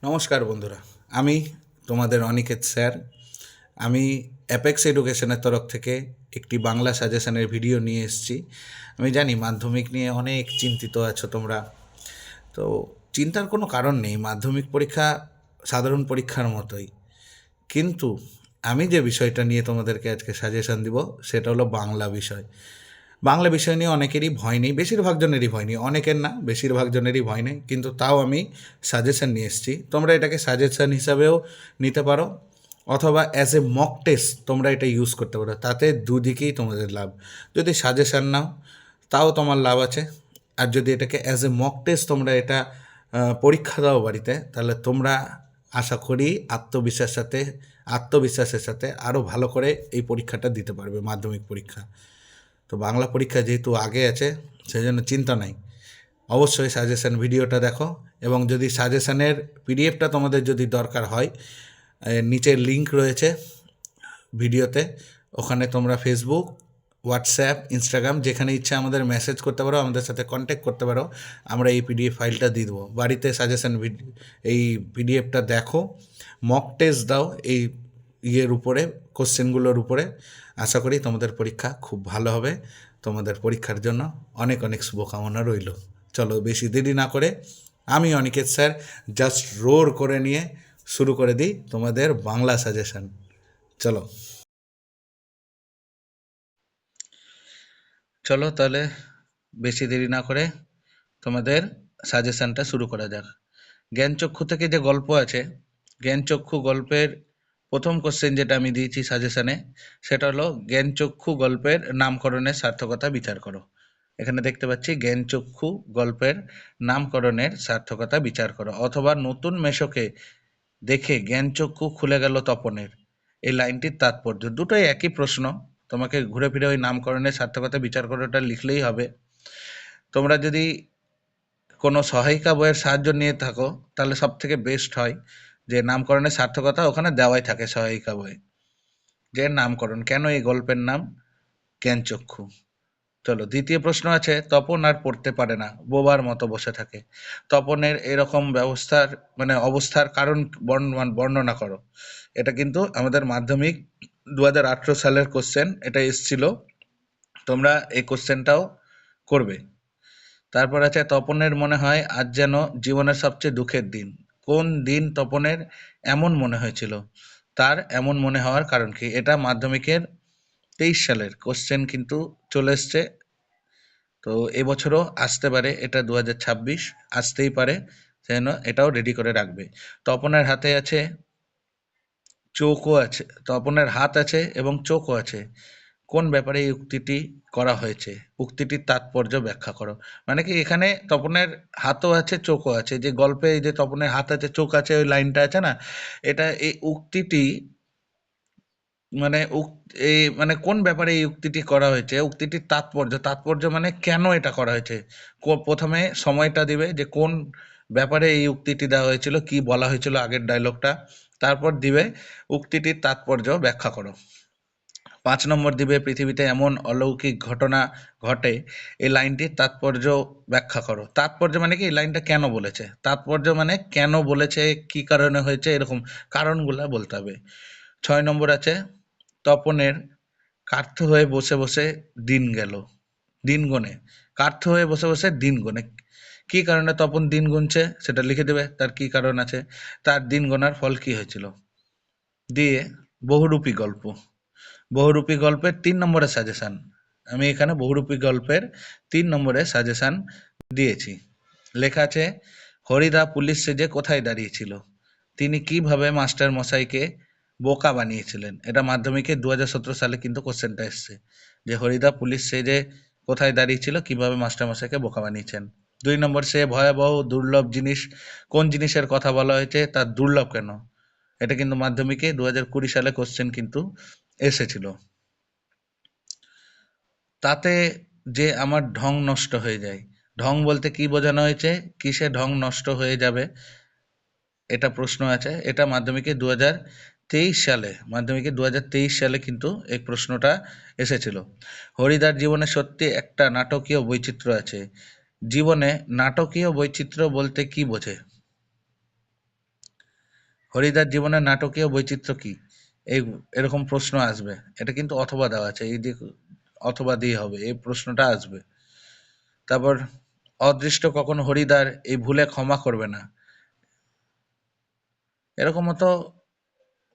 নমস্কার বন্ধুরা, আমি তোমাদের অনিকেত স্যার। আমি অ্যাপেক্স এডুকেশনের তরফ থেকে একটি বাংলা সাজেশনের ভিডিও নিয়ে এসেছি। আমি জানি মাধ্যমিক নিয়ে অনেক চিন্তিত আছো তোমরা। তো চিন্তার কোনো কারণ নেই, মাধ্যমিক পরীক্ষা সাধারণ পরীক্ষার মতোই। কিন্তু আমি যে বিষয়টা নিয়ে তোমাদেরকে আজকে সাজেশন দিব সেটা হলো বাংলা বিষয়। বাংলা বিষয় নিয়ে অনেকেরই ভয় নেই, বেশিরভাগ জনেরই ভয় নেই, অনেকের না, বেশিরভাগ জনেরই ভয় নেই। কিন্তু তাও আমি সাজেশন নিয়ে এসেছি, তোমরা এটাকে সাজেশন হিসাবেও নিতে পারো, অথবা অ্যাজ এ মক টেস্ট তোমরা এটা ইউজ করতে পারো। তাতে দুদিকেই তোমাদের লাভ। যদি সাজেশন নাও তাও তোমার লাভ আছে, আর যদি এটাকে অ্যাজ এ মক টেস্ট তোমরা এটা পরীক্ষা দাও বাড়িতে, তাহলে তোমরা আশা করি আত্মবিশ্বাসের সাথে আরও ভালো করে এই পরীক্ষাটা দিতে পারবে, মাধ্যমিক পরীক্ষা। তো বাংলা পরীক্ষা যেহেতু আগে আছে, সেই জন্য চিন্তা নাই। অবশ্যই সাজেশন ভিডিওটা দেখো, এবং যদি সাজেশনের পিডিএফটা তোমাদের যদি দরকার হয়, নিচের লিঙ্ক রয়েছে ভিডিওতে, ওখানে তোমরা ফেসবুক, হোয়াটসঅ্যাপ, ইনস্টাগ্রাম যেখানে ইচ্ছা আমাদের মেসেজ করতে পারো, আমাদের সাথে কন্ট্যাক্ট করতে পারো। আমরা এই পিডিএফ ফাইলটা দিয়ে দেবো, বাড়িতে সাজেশন এই পিডিএফটা দেখো, মক টেস্ট দাও এই উপরে, কোশ্চেনগুলোর উপরে। আশা করি তোমাদের পরীক্ষা খুব ভালো হবে। তোমাদের পরীক্ষার জন্য অনেক অনেক শুভকামনা রইল। চলো বেশি দেরি না করে আমি অনিকেত স্যার জাস্ট রোর করে নিয়ে শুরু করে দিই তোমাদের বাংলা সাজেশন। চলো চলো তাহলে বেশি দেরি না করে তোমাদের সাজেশনটা শুরু করা যাক। জ্ঞানচক্ষু থেকে যে গল্প আছে, জ্ঞানচক্ষু গল্পের প্রথম কোশ্চেন যেটা আমি দিয়েছি সাজেশনে, সেটা হলো জ্ঞানচক্ষু গল্পের নামকরণের সার্থকতা বিচার করো। এখানে দেখতে পাচ্ছি জ্ঞানচক্ষু গল্পের নামকরণের সার্থকতা বিচার করো, অথবা নতুন মেশোকে দেখে জ্ঞানচক্ষু খুলে গেল তপনের, এই লাইনটির তাৎপর্য। দুটোই একই প্রশ্ন, তোমাকে ঘুরে ফিরে ওই নামকরণের সার্থকতা বিচার করাটা লিখলেই হবে। তোমরা যদি কোনো সহায়িকা বইয়ের সাহায্য নিয়ে থাকো তাহলে সব থেকে বেস্ট হয় যে নামকরণের সার্থকতা ওখানে দেওয়াই থাকে সহায়িকা বই, যে নামকরণ কেন এই গল্পের নাম জ্ঞানচক্ষু। চলো দ্বিতীয় প্রশ্ন আছে, তপন আর পড়তে পারে না, বোবার মতো বসে থাকে। তপনের এরকম অবস্থার কারণ বর্ণনা করো। এটা কিন্তু আমাদের মাধ্যমিক 2018 সালের কোশ্চেন, এটা এসছিল, তোমরা এই কোশ্চেনটাও করবে। তারপর আছে, তপনের মনে হয় আজ যেন জীবনের সবচেয়ে দুঃখের দিন। কোন দিন তপনের এমন মনে হয়েছিল, তার এমন মনে হওয়ার কারণ কি? এটা মাধ্যমিকের 23 সালের কোশ্চেন কিন্তু চলে এসছে। তো এবছরও আসতে পারে, এটা 2026 আসতেই পারে, যেন এটাও রেডি করে রাখবে। তপনের হাতে আছে, চোখও আছে, তপনের হাত আছে এবং চোখও আছে। কোন ব্যাপারে এই উক্তিটি করা হয়েছে? উক্তিটির তাৎপর্য ব্যাখ্যা করো। মানে কি, এখানে তপনের হাতও আছে চোখও আছে, যে গল্পে এই যে তপনের হাত আছে চোখ আছে ওই লাইনটা আছে না, এটা এই উক্তিটি মানে কোন ব্যাপারে এই উক্তিটি করা হয়েছে, উক্তিটির তাৎপর্য মানে কেন এটা করা হয়েছে। প্রথমে সময়টা দিবে যে কোন ব্যাপারে এই উক্তিটি দেওয়া হয়েছিল, কি বলা হয়েছিল আগের ডায়লগটা, তারপর দিবে উক্তিটির তাৎপর্য ব্যাখ্যা করো। 5 নম্বর দিবে, পৃথিবীতে এমন অলৌকিক ঘটনা ঘটে, এই লাইনটির তাৎপর্য ব্যাখ্যা করো। তাৎপর্য মানে কি, এই লাইনটা কেন বলেছে, তাৎপর্য মানে কেন বলেছে, কি কারণে হয়েছে, এরকম কারণগুলা বলতে হবে। 6 নম্বর আছে, তপনের কার্থ হয়ে বসে বসে দিন গেল, দিন গোনে, কার্থ হয়ে বসে বসে দিন গোনে, কি কারণে তপন দিন গুনছে সেটা লিখে দেবে, তার কি কারণ আছে, তার দিন গোনার ফল কি হয়েছিল। দিয়ে বহুরূপী গল্প, বহুরূপী গল্পের 3 নম্বরের সাজেশন, আমি এখানে বহুরূপী গল্পের 3 নম্বরের সাজেশন দিয়েছি। লেখা আছে, হরিদা পুলিশ সেজে কোথায় দাঁড়িয়েছিল, তিনি কিভাবে মাস্টার মশাইকে বোকা বানিয়েছিলেন। এটা মাধ্যমিকে 2017 সালে কিন্তু কোশ্চেনটা এসছে, যে হরিদা পুলিশ সেজে কোথায় দাঁড়িয়েছিল, কিভাবে মাস্টার মশাইকে বোকা বানিয়েছেন। 2 নম্বর, সে ভয়াবহ দুর্লভ জিনিস, কোন জিনিসের কথা বলা হয়েছে, তার দুর্লভ কেন। এটা কিন্তু মাধ্যমিকে 2020 সালে কোশ্চেন কিন্তু এসেছিল। তাতে যে আমার ঢং নষ্ট হয়ে যায়, ঢং বলতে কি বোঝানো হয়েছে, কিসে ঢং নষ্ট হয়ে যাবে, এটা প্রশ্ন আছে। এটা মাধ্যমিকে 2023 সালে কিন্তু এই প্রশ্নটা এসেছিল। হরিদার জীবনে সত্যি একটা নাটকীয় বৈচিত্র্য আছে, জীবনে নাটকীয় বৈচিত্র্য বলতে কি বোঝে। হরিদার জীবনের নাটকীয় বৈচিত্র্য কি? এই এরকম প্রশ্ন আসবে, এটা কিন্তু অথবা দেওয়া আছে, এই যে অথবা দিয়ে হবে, এই প্রশ্নটা আসবে। তারপর অদৃষ্ট কখনো হরিদার এই ভুলে ক্ষমা করবে না, এরকম মতো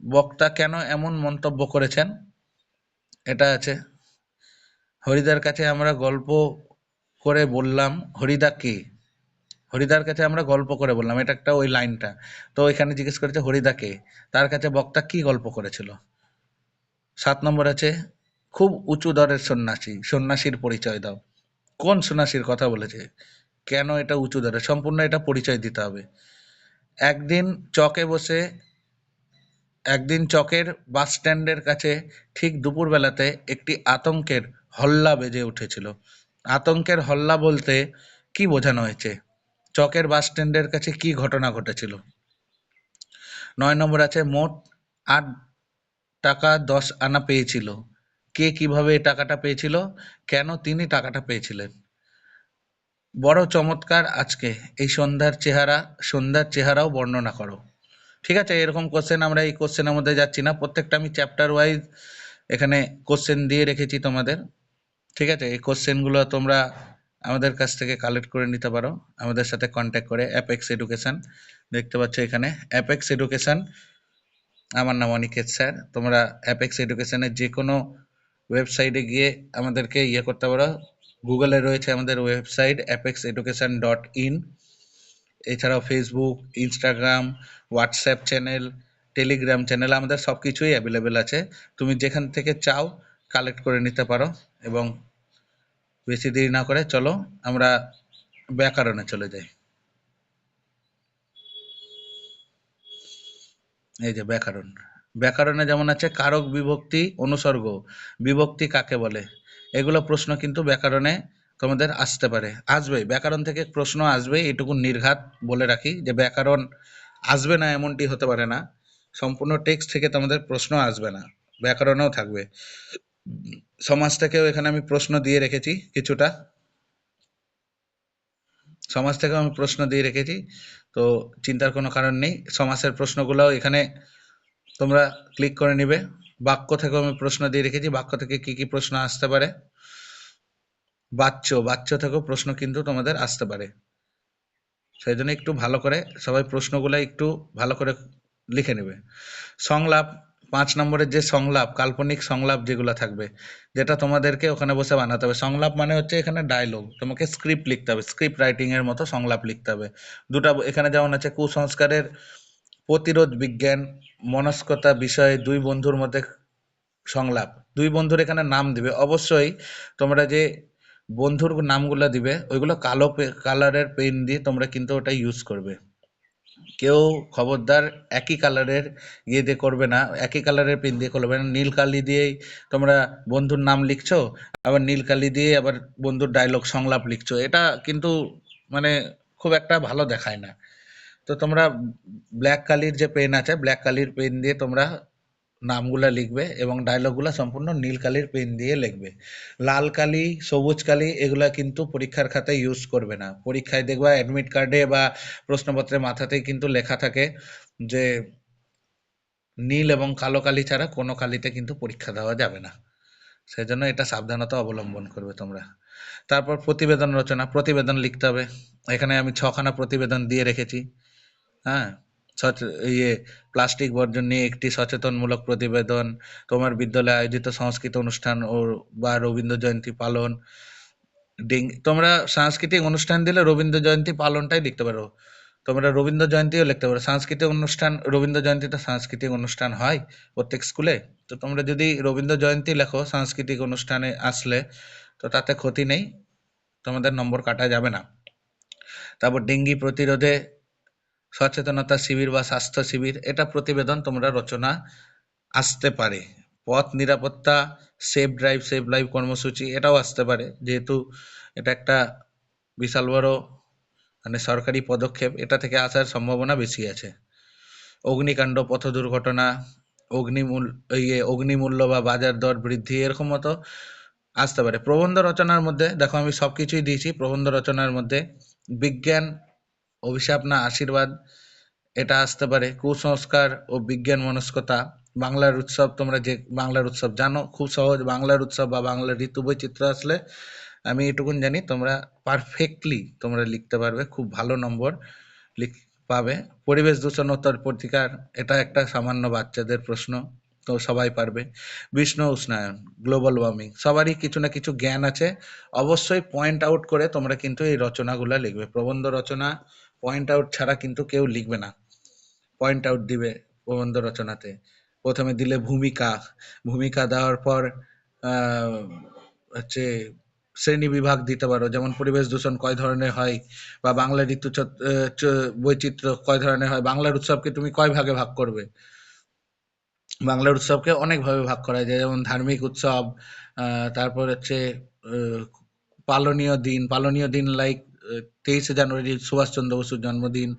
বক্তা কেন এমন মন্তব্য করেছেন, এটা আছে। হরিদার কাছে আমরা গল্প করে বললাম হরিদা কে, হরিদার কাছে আমরা গল্প করে বললাম, এটা একটা ওই লাইনটা। তো এখানে জিজ্ঞেস করেছে হরিদা কে, তার কাছে বক্তা কি গল্প করেছিল। 7 নম্বর আছে খুব উঁচু দরের সন্ন্যাসী, সন্ন্যাসীর পরিচয় দাও। কোন সন্ন্যাসীর কথা বলেছে, কেন এটা উঁচু দরের, সম্পূর্ণ এটা পরিচয় দিতে হবে। একদিন চকে বসে একদিন চকের বাস স্ট্যান্ডের কাছে ঠিক দুপুরবেলাতে একটি আতঙ্কের হল্লা বেজে উঠেছিল। আতঙ্কের হল্লা বলতে কি বোঝানো হয়েছে, চকের বাস স্ট্যান্ডের কাছে কি ঘটনা ঘটেছিল। 9 নম্বর আছে মোট 8 টাকা 10 আনা পেয়েছিল, কে কিভাবে এই টাকাটা পেয়েছিল, কেন তিনি টাকাটা পেয়েছিলেন। বড় চমৎকার আজকে এই সন্ধ্যার চেহারাও বর্ণনা করো। ঠিক আছে, এরকম কোশ্চেন, আমরা এই কোশ্চেনের মধ্যে যাচ্ছি না, প্রত্যেকটা আমি চ্যাপ্টার ওয়াইজ এখানে কোশ্চেন দিয়ে রেখেছি তোমাদের। ঠিক আছে, এই কোশ্চেনগুলো তোমরা আমাদের কাছ থেকে কালেক্ট করে নিতে পারো, আমাদের সাথে কন্ট্যাক্ট করে। অ্যাপেক্স এডুকেশন দেখতে পাচ্ছ এখানে, অ্যাপেক্স এডুকেশন, আমার নাম অনিকেত স্যার। তোমরা অ্যাপেক্স এডুকেশনের যে কোনো ওয়েবসাইটে গিয়ে আমাদেরকে ইয়ে করতে পারো, গুগলে রয়েছে আমাদের ওয়েবসাইট apex-education.in, এছাড়াও Facebook, Instagram, WhatsApp channel, Telegram channel, আমাদের সব কিছুই অ্যাভেলেবেল আছে। তুমি যেখান থেকে চাও কালেক্ট করে নিতে পারো। এবং বেশি দেরি না করে চলো আমরা ব্যাকরণে চলে যাই। এই যে ব্যাকরণ, ব্যাকরণে যেমন আছে কারক, বিভক্তি, অনুসর্গ, বিভক্তি কাকে বলে, এগুলো প্রশ্ন কিন্তু ব্যাকরণে তোমাদের আসতে পারে, আসবে, ব্যাকরণ থেকে প্রশ্ন আসবে, এটুকু নির্ঘাত বলে রাখি যে ব্যাকরণ আসবে না এমনটি হতে পারে না, সম্পূর্ণ টেক্সট থেকে তোমাদের প্রশ্ন আসবে না, ব্যাকরণেও থাকবে। সমাজ থেকেও এখানে আমি প্রশ্ন দিয়ে রেখেছি কিছুটা, সমাজ থেকেও আমি প্রশ্ন দিয়ে রেখেছি, তো চিন্তার কোনো কারণ নেই, সমাসের প্রশ্নগুলোও এখানে তোমরা ক্লিক করে নিবে। বাক্য থেকেও আমি প্রশ্ন দিয়ে রেখেছি, বাক্য থেকে কি কি প্রশ্ন আসতে পারে, বাচ্য থেকেও প্রশ্ন কিন্তু তোমাদের আসতে পারে, সেই জন্য একটু ভালো করে সবাই প্রশ্নগুলো একটু ভালো করে লিখে নেবে। সংলাপ, 5 নম্বরের যে সংলাপ, কাল্পনিক সংলাপ যেগুলো থাকবে, যেটা তোমাদেরকে ওখানে বসে বানাতে হবে। সংলাপ মানে হচ্ছে এখানে ডায়লগ, তোমাকে স্ক্রিপ্ট লিখতে হবে, স্ক্রিপ্ট রাইটিং এর মতো সংলাপ লিখতে হবে। দুটা এখানে যেমন আছে কুসংস্কারের প্রতিরোধ বিজ্ঞান মনস্কতা বিষয়ে দুই বন্ধুর মধ্যে সংলাপ, দুই বন্ধুর এখানে নাম দিবে অবশ্যই। তোমরা যে বন্ধুর নামগুলো দিবে ওইগুলো কালো কালারের পেন দিয়ে তোমরা কিন্তু ওটা ইউজ করবে। কেউ খবরদার একই কালারের ইয়ে দিয়ে করবে না, একই কালারের পেন দিয়ে করবে না। নীল কালি দিয়েই তোমরা বন্ধুর নাম লিখছো, আবার নীল কালি দিয়ে আবার বন্ধুর ডায়লগ সংলাপ লিখছো, এটা কিন্তু মানে খুব একটা ভালো দেখায় না। তো তোমরা ব্ল্যাক কালির যে পেন আছে, ব্ল্যাক কালির পেন দিয়ে তোমরা নামগুলা লিখবে এবং ডায়লগগুলা সম্পূর্ণ নীল কালির পেন দিয়ে লিখবে। লাল কালি, সবুজ কালি এগুলা কিন্তু পরীক্ষার খাতায় ইউজ করবে না। পরীক্ষায় দেখবা অ্যাডমিট কার্ডে বা প্রশ্নপত্রের মাথাতেই কিন্তু লেখা থাকে যে নীল এবং কালো কালি ছাড়া কোনো কালিতে কিন্তু পরীক্ষা দেওয়া যাবে না, সেজন্য এটা সাবধানতা অবলম্বন করবে তোমরা। তারপর প্রতিবেদন রচনা, প্রতিবেদন লিখতে হবে, এখানে আমি 6খানা প্রতিবেদন দিয়ে রেখেছি। হ্যাঁ, ইয়ে প্লাস্টিক বর্জন নিয়ে একটি সচেতনমূলক প্রতিবেদন, তোমার বিদ্যালয়ে আয়োজিত সংস্কৃত অনুষ্ঠান ও বা রবীন্দ্র জয়ন্তী পালন, তোমরা সাংস্কৃতিক অনুষ্ঠান দিলে রবীন্দ্র জয়ন্তী পালনটাই লিখতে পারো, তোমরা রবীন্দ্র জয়ন্তীও লিখতে পারো। সাংস্কৃতিক অনুষ্ঠান, রবীন্দ্র জয়ন্তীতে সাংস্কৃতিক অনুষ্ঠান হয় প্রত্যেক স্কুলে, তো তোমরা যদি রবীন্দ্র জয়ন্তী লেখো সাংস্কৃতিক অনুষ্ঠানে আসলে, তো তাতে ক্ষতি নেই, তোমাদের নম্বর কাটা যাবে না। তারপর ডেঙ্গি প্রতিরোধে সচেতনতা শিবির বা স্বাস্থ্য শিবির, এটা প্রতিবেদন তোমরা রচনা আসতে পারে। পথ নিরাপত্তা, সেভ লাইভ কর্মসূচি, এটাও আসতে পারে, যেহেতু এটা একটা বিশাল বড় মানে সরকারি পদক্ষেপ, এটা থেকে আসার সম্ভাবনা বেশি আছে। অগ্নিকাণ্ড, পথ দুর্ঘটনা, অগ্নিমূল্য বা বাজার দর বৃদ্ধি, এরকম মতো আসতে পারে। প্রবন্ধ রচনার মধ্যে দেখো আমি সব কিছুই দিয়েছি, প্রবন্ধ রচনার মধ্যে বিজ্ঞান অভিশাপ না আশীর্বাদ, এটা আসতে পারে। কুসংস্কার ও বিজ্ঞান মনস্কতা, বাংলার উৎসব, তোমরা যে বাংলার উৎসব জানো খুব সহজ, বাংলার উৎসব বা বাংলার ঋতু বৈচিত্র্য আসলে আমি এটুকুন জানি তোমরা পারফেক্টলি তোমরা লিখতে পারবে, খুব ভালো নম্বর লিখ পাবে। পরিবেশ দূষণ ও তার প্রতিকার, এটা একটা সামান্য বাচ্চাদের প্রশ্ন, তো সবাই পারবে। বিশ্ব উষ্ণায়ন, গ্লোবাল ওয়ার্মিং, সবারই কিছু না কিছু জ্ঞান আছে। অবশ্যই পয়েন্ট আউট করে তোমরা কিন্তু এই রচনাগুলো লিখবে। প্রবন্ধ রচনা পয়েন্ট আউট ছাড়া কিন্তু কেউ লিখবে না, পয়েন্ট আউট দিবে প্রবন্ধ রচনাতে। প্রথমে দিলে ভূমিকা, ভূমিকা দেওয়ার পর আহ, হচ্ছে শ্রেণী বিভাগ দিতে পারো, যেমন পরিবেশ দূষণ কয় ধরনের হয়, বা বাংলা ঋতু বৈচিত্র্য কয় ধরনের হয়। বাংলার উৎসবকে তুমি কয় ভাগে ভাগ করবে? বাংলার উৎসবকে অনেক ভাবে ভাগ করা যায়, যেমন ধার্মিক উৎসব, তারপর হচ্ছে আহ, পালনীয় দিন লাইক 23শে জানুয়ারি সুভাষচন্দ্র বসুর জন্মদিন,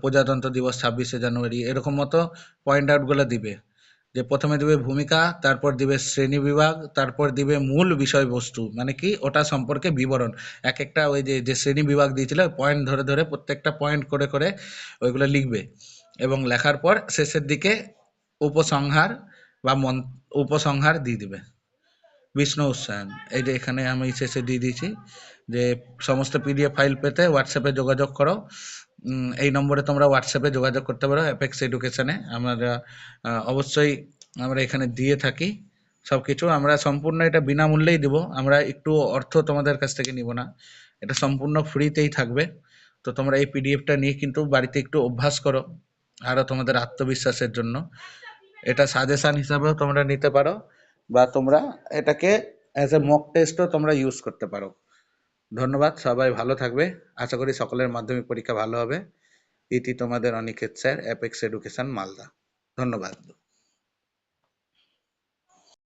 প্রজাতন্ত্র দিবস 26শে জানুয়ারি, এরকম মতো পয়েন্ট আউট গুলো দিবে। যে প্রথমে দিবে ভূমিকা, তারপর দিবে শ্রেণী বিভাগ, তারপর দিবে মূল বিষয়বস্তু, মানে কি ওটা সম্পর্কে বিবরণ। এক একটা ওই যে যে শ্রেণী বিভাগ দিয়েছিল পয়েন্ট ধরে ধরে প্রত্যেকটা পয়েন্ট করে করে ওইগুলো লিখবে, এবং লেখার পর শেষের দিকে উপসংহার বা উপসংহার দিয়ে দিবে। বিষ্ণু উচ্চারণ, এই যে এখানে আমি শেষে দিয়ে দিয়েছি যে সমস্ত পিডিএফ ফাইল পেতে হোয়াটসঅ্যাপে যোগাযোগ করো। এই নম্বরে তোমরা হোয়াটসঅ্যাপে যোগাযোগ করতে পারো অ্যাপেক্স এডুকেশনে। আমরা অবশ্যই আমরা এখানে দিয়ে থাকি সব কিছু, আমরা সম্পূর্ণ এটা বিনামূল্যেই দেবো, আমরা একটু অর্থ তোমাদের কাছ থেকে নিব না, এটা সম্পূর্ণ ফ্রিতেই থাকবে। তো তোমরা এই পিডিএফটা নিয়ে কিন্তু বাড়িতে একটু অভ্যাস করো, আরও তোমাদের আত্মবিশ্বাসের জন্য। এটা সাজেশন হিসাবেও তোমরা নিতে পারো, বা তোমরা এটাকে অ্যাজ এ মক টেস্টও তোমরা ইউজ করতে পারো। ধন্যবাদ, সবাই ভালো থাকবে। আশা করি সকলের মাধ্যমিক পরীক্ষা ভালো হবে। ইতি তোমাদের Aniket sir, apex education Malda. ধন্যবাদ।